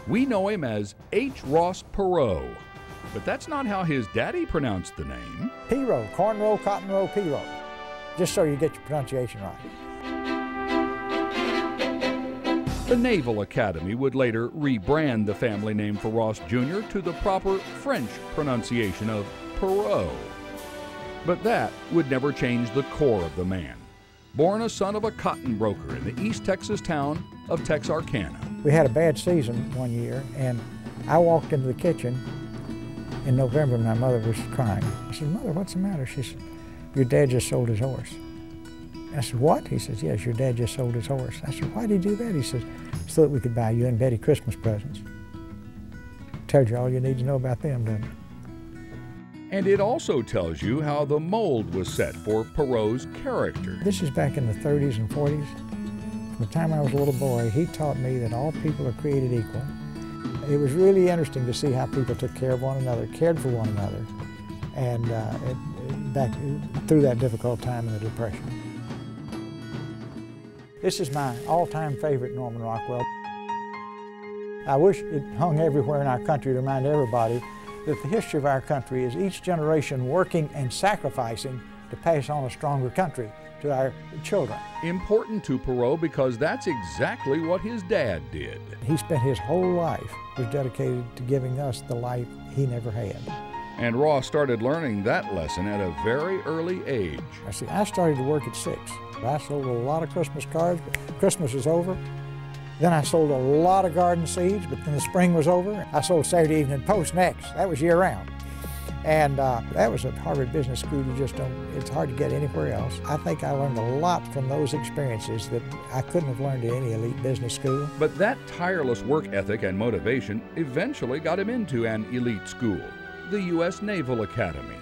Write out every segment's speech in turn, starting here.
We know him as H. Ross Perot, but that's not how his daddy pronounced the name. Perot, corn roll, cotton roll, Perot, just so you get your pronunciation right. The Naval Academy would later rebrand the family name for Ross Jr. to the proper French pronunciation of Perot. But that would never change the core of the man. Born a son of a cotton broker in the East Texas town of Texarkana. We had a bad season one year, and I walked into the kitchen in November and my mother was crying. I said, "Mother, what's the matter?" She said, "Your dad just sold his horse." I said, "What?" He says, "Yes, your dad just sold his horse." I said, "Why'd he do that?" He says, "So that we could buy you and Betty Christmas presents." Tells you all you need to know about them, doesn't it? And it also tells you how the mold was set for Perot's character. This is back in the 30s and 40s. From the time I was a little boy, he taught me that all people are created equal. It was really interesting to see how people took care of one another, cared for one another, and back through that difficult time in the Depression. This is my all-time favorite Norman Rockwell. I wish it hung everywhere in our country to remind everybody that the history of our country is each generation working and sacrificing to pass on a stronger country to our children. Important to Perot because that's exactly what his dad did. He spent his whole life was dedicated to giving us the life he never had. And Ross started learning that lesson at a very early age. I started to work at 6. I sold a lot of Christmas cards, but Christmas was over. Then I sold a lot of garden seeds, but then the spring was over. I sold Saturday Evening Post next. That was year-round. And that was at Harvard Business School. You just don't, it's hard to get anywhere else. I think I learned a lot from those experiences that I couldn't have learned at any elite business school. But that tireless work ethic and motivation eventually got him into an elite school, the U.S. Naval Academy.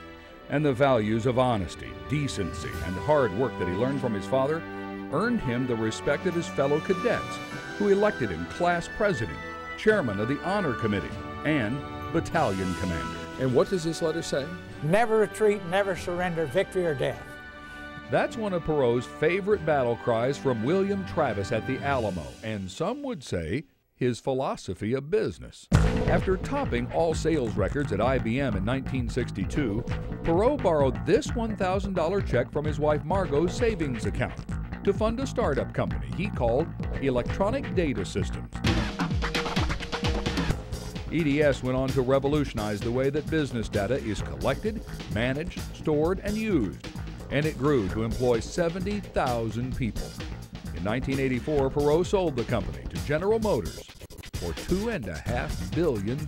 And the values of honesty, decency, and hard work that he learned from his father earned him the respect of his fellow cadets, who elected him class president, chairman of the honor committee, and battalion commander. And what does this letter say? Never retreat, never surrender, victory or death. That's one of Perot's favorite battle cries from William Travis at the Alamo, and some would say his philosophy of business. After topping all sales records at IBM in 1962, Perot borrowed this $1,000 check from his wife Margot's savings account to fund a startup company he called Electronic Data Systems. EDS went on to revolutionize the way that business data is collected, managed, stored, and used, and it grew to employ 70,000 people. In 1984, Perot sold the company to General Motors for $2.5 billion.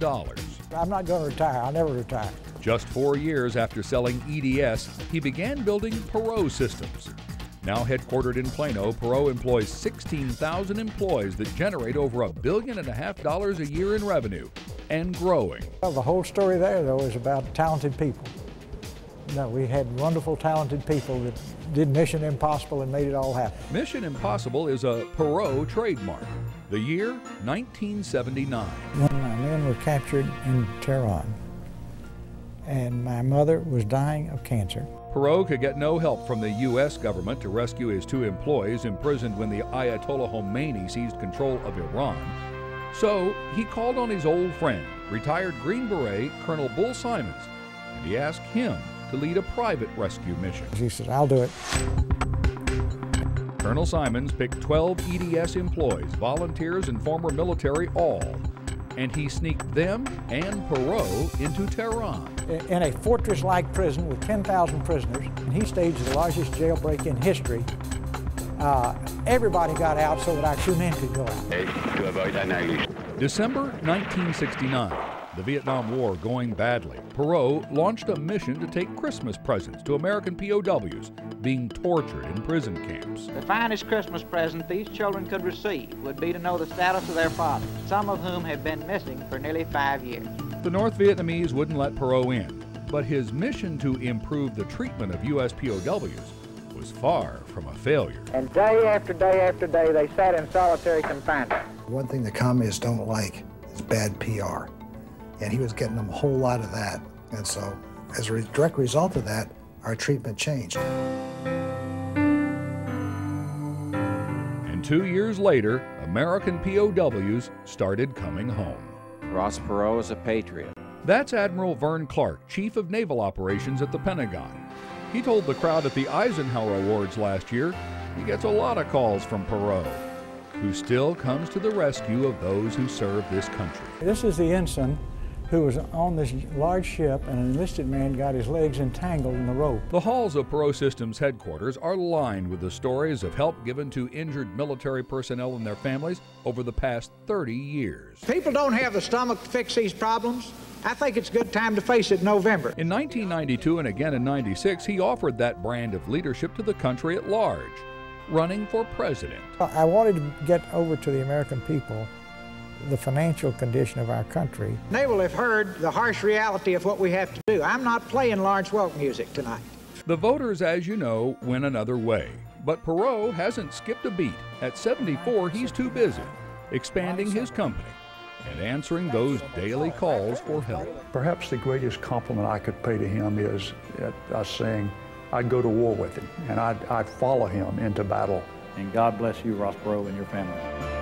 I'm not going to retire. I'll never retire. Just 4 years after selling EDS, he began building Perot Systems. Now headquartered in Plano, Perot employs 16,000 employees that generate over $1.5 billion a year in revenue, and growing. Well, the whole story there, though, is about talented people. No, we had wonderful, talented people that did Mission Impossible and made it all happen. Mission Impossible is a Perot trademark. The year, 1979. When my men were captured in Tehran, and my mother was dying of cancer. Perot could get no help from the U.S. government to rescue his 2 employees imprisoned when the Ayatollah Khomeini seized control of Iran. So he called on his old friend, retired Green Beret Colonel Bull Simons, and he asked him to lead a private rescue mission. He said, "I'll do it." Colonel Simons picked 12 EDS employees, volunteers, and former military all, and he sneaked them and Perot into Tehran. In a fortress-like prison with 10,000 prisoners, and he staged the largest jailbreak in history. Everybody got out so that our 2 men could go out. December 1969, the Vietnam War going badly. Perot launched a mission to take Christmas presents to American POWs being tortured in prison camps. The finest Christmas present these children could receive would be to know the status of their fathers, some of whom have been missing for nearly 5 years. The North Vietnamese wouldn't let Perot in, but his mission to improve the treatment of U.S. POWs was far from a failure. And day after day after day, they sat in solitary confinement. One thing the communists don't like is bad PR. And he was getting them a whole lot of that. And so, as a direct result of that, our treatment changed. And And 2 years later, American POWs started coming home. Ross Perot is a patriot. That's Admiral Vern Clark, Chief of Naval Operations at the Pentagon. He told the crowd at the Eisenhower Awards last year he gets a lot of calls from Perot, who still comes to the rescue of those who serve this country. This is the ensign who was on this large ship, and an enlisted man got his legs entangled in the rope. The halls of Perot Systems headquarters are lined with the stories of help given to injured military personnel and their families over the past 30 years. People don't have the stomach to fix these problems. I think it's a good time to face it in November. In 1992 and again in 96, he offered that brand of leadership to the country at large, running for president. I wanted to get over to the American people the financial condition of our country. They will have heard the harsh reality of what we have to do. I'm not playing Lawrence Welk music tonight. The voters, as you know, went another way. But Perot hasn't skipped a beat. At 74, he's too busy expanding his company and answering those daily calls for help. Perhaps the greatest compliment I could pay to him is us saying, I'd go to war with him, and I'd follow him into battle. And God bless you, Ross Perot, and your family.